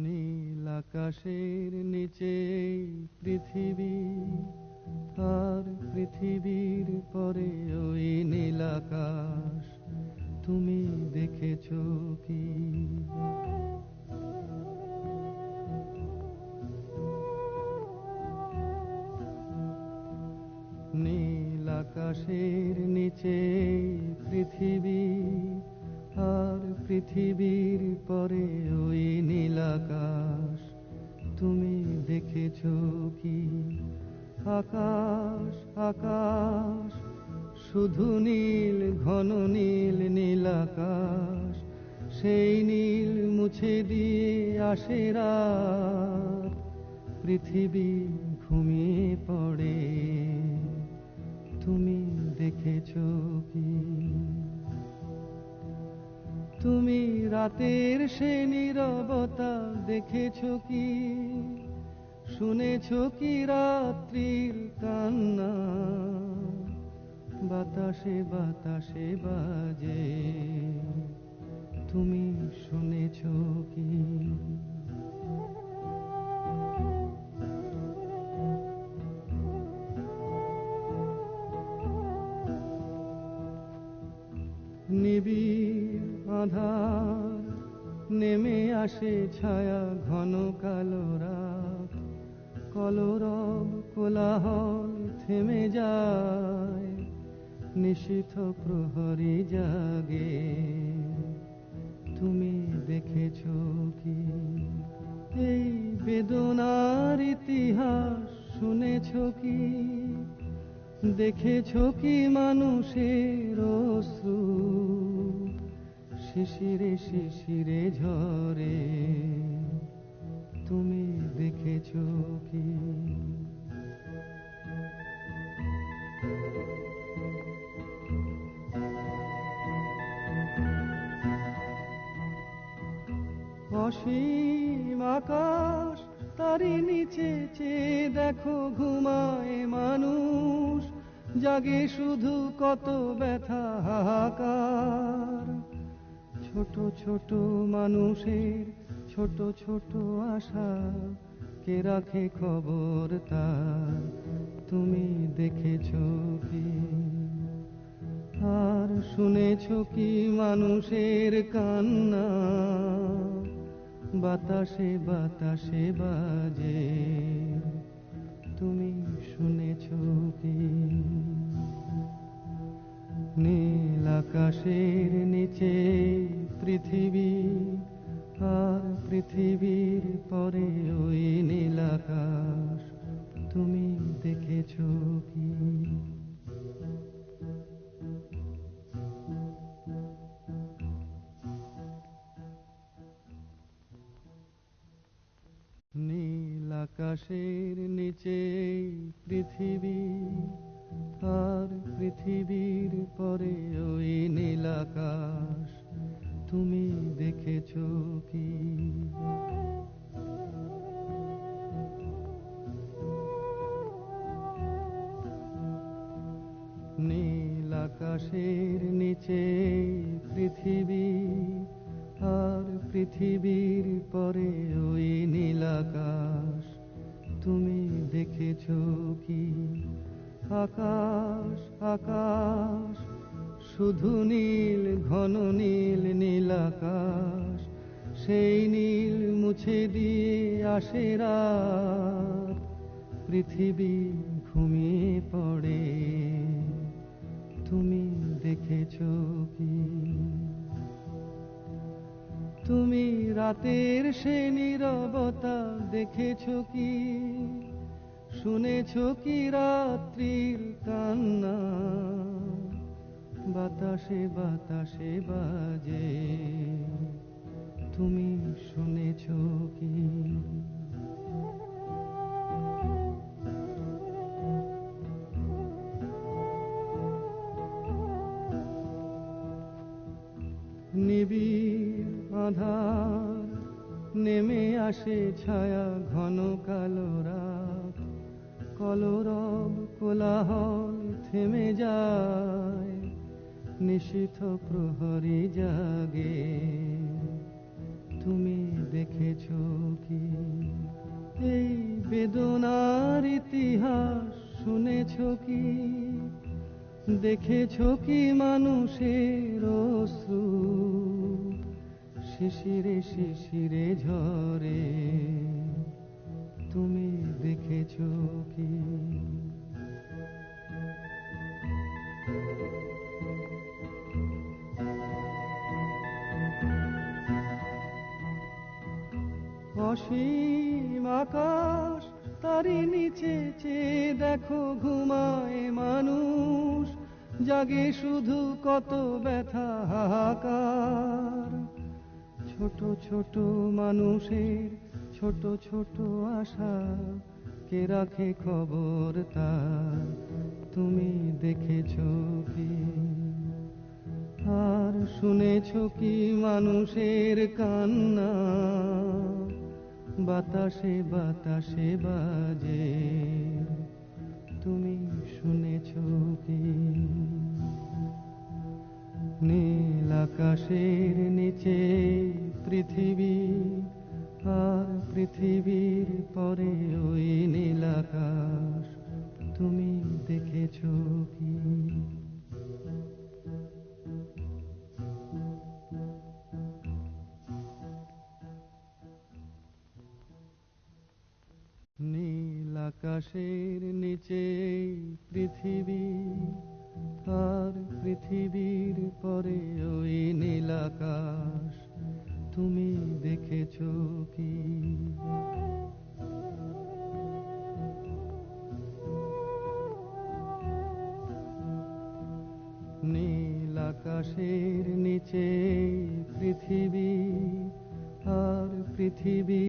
নীল আকাশের নিচে পৃথিবী, আর পৃথিবীর পরে ওই নীল আকাশ, তুমি দেখেছো কি? নীল আকাশের নিচে পৃথিবী, আর পৃথিবীর পরে ওই নীল আকাশ, তুমি দেখেছো কি? আকাশ আকাশ শুধু নীল, ঘন নীল, নীল আকাশ, সেই নীল মুছে দিয়ে আসে রাত, পৃথিবী ঘুমিয়ে পড়ে, তুমি দেখেছো কি? তুমি রাতের সে নীরবতা দেখেছো কি? শুনেছো কি রাত্রির কান্না, বাতাসে বাতাসে বাজে, তুমি শুনেছো কি? নিবিড় আঁধার নেমে আসে ছায়া, ঘন কালো রাত, কলরব কোলাহল থেমে যায়, নিশীথ প্রহরী জাগে, তুমি দেখেছো কি? এই বেদনার ইতিহাস শুনেছো কি? দেখেছো কি মানুষের অশ্রু শিশিরে শিশিরে ঝরে, তুমি দেখেছো কি? অসীম আকাশ, তারই নিচে চেয়ে দেখো ঘুমায় মানুষ, জাগে শুধু কত ব্যথা হাহাকার, ছোট ছোট মানুষের ছোট ছোট আশা, কে রাখে খবর তার, তুমি দেখেছো কি? আর শুনেছো কি মানুষের কান্না, বাতাসে বাতাসে বাজে, তুমি শুনেছো কি? নীল আকাশের নিচে পৃথিবী, আর পৃথিবীর পরে ওই নীল আকাশ, তুমি দেখেছো কি? নীল আকাশের নিচে পৃথিবী, আর পৃথিবীর পরে ওই নীল আকাশ, তুমি দেখেছো কি? নীল আকাশের নিচে পৃথিবী, আর পৃথিবীর পরে ওই নীল আকাশ, তুমি দেখেছো কি? আকাশ আকাশ শুধু নীল, ঘন নীল, নীল আকাশ, সেই নীল মুছে দিয়ে আসে রাত, পৃথিবী ঘুমিয়ে পড়ে, তুমি দেখেছো কি? তুমি রাতের সে নীরবতা দেখেছো কি? শুনেছো কি রাত্রির কান্না, বাতাসে বাতাসে বাজে, তুমি শুনেছো কি? নিবিড় আঁধার নেমে আসে ছায়া, ঘন কালো রাত, কলরব কোলাহল থেমে যায়, নিশীথ প্রহরী জাগে, তুমি দেখেছো কি এই বেদনার ইতিহাস? শুনেছো কি, দেখেছো কি মানুষের অশ্রু শিশিরে শিশিরে ঝরে? তুমি দেখেছো কি? অসীম আকাশ, তারই নিচে চেয়ে দেখো ঘুমায় মানুষ, জাগে শুধু কত ব্যথা হাহাকার। ছোট ছোট মানুষের ছোট ছোট আশা, কে রাখে খবর তার? তুমি দেখেছো কি? আর শুনেছো কি মানুষের কান্না? বাতাসে বাতাসে বাজে, তুমি শুনেছো কি? নীল আকাশের নিচে পৃথিবী, আর পৃথিবীর পরে ওই নীল আকাশ, তুমি দেখেছো কি? নীল আকাশের নিচে পৃথিবী, আর পৃথিবীর পরে ওই নীল আকাশ, তুমি দেখেছো কি? নীল আকাশের নিচে পৃথিবী, আর পৃথিবী